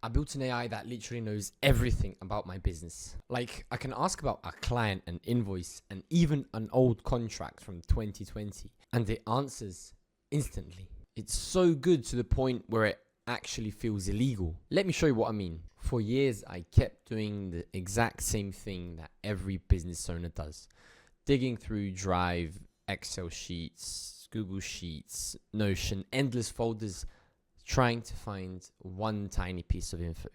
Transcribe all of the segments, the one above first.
I built an AI that literally knows everything about my business. Like, I can ask about a client, an invoice, and even an old contract from 2020, and it answers instantly. It's so good to the point where it actually feels illegal. Let me show you what I mean. For years, I kept doing the exact same thing that every business owner does. Digging through Drive, Excel sheets, Google Sheets, Notion, endless folders, trying to find one tiny piece of info.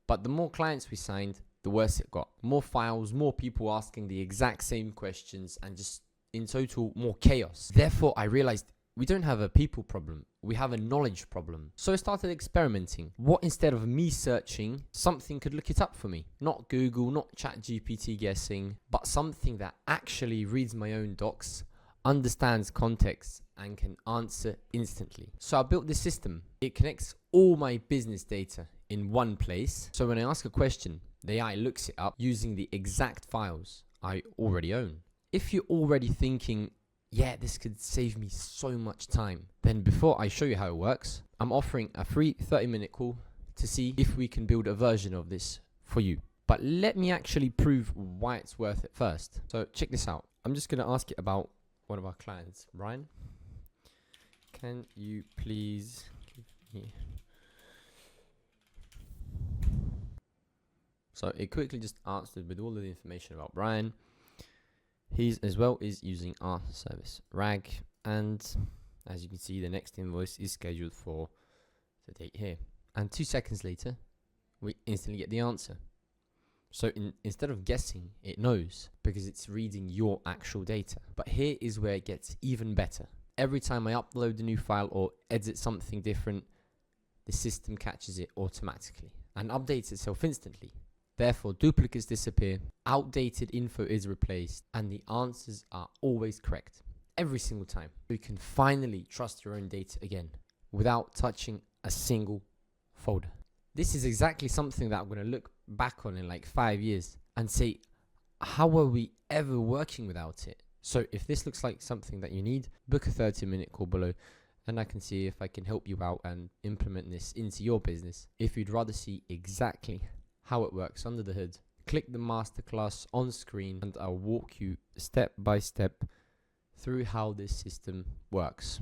But the more clients we signed, the worse it got. More files, more people asking the exact same questions, and just in total, more chaos. Therefore, I realized we don't have a people problem, we have a knowledge problem. So I started experimenting. What, instead of me searching, something could look it up for me? Not Google, not ChatGPT guessing, but something that actually reads my own docs, understands context, and can answer instantly. So I built this system. It connects all my business data in one place. So when I ask a question, the AI looks it up using the exact files I already own. If you're already thinking, yeah, this could save me so much time, then before I show you how it works, I'm offering a free 30-minute call to see if we can build a version of this for you. But let me actually prove why it's worth it first. So check this out. I'm just going to ask it about one of our clients. Brian, can you please give me... So it quickly just answered with all of the information about Brian. He's as well is using our service RAG, and as you can see, the next invoice is scheduled for the date here. And 2 seconds later, we instantly get the answer. So instead of guessing, it knows because it's reading your actual data. But here is where it gets even better. Every time I upload a new file or edit something different, the system catches it automatically and updates itself instantly. Therefore, duplicates disappear, outdated info is replaced, and the answers are always correct, every single time. You can finally trust your own data again, without touching a single folder. This is exactly something that I'm going to look back on in like 5 years and say, how were we ever working without it? So if this looks like something that you need, book a 30-minute call below, and I can see if I can help you out and implement this into your business. If you'd rather see exactly how it works under the hood, click the masterclass on screen and I'll walk you step by step through how this system works.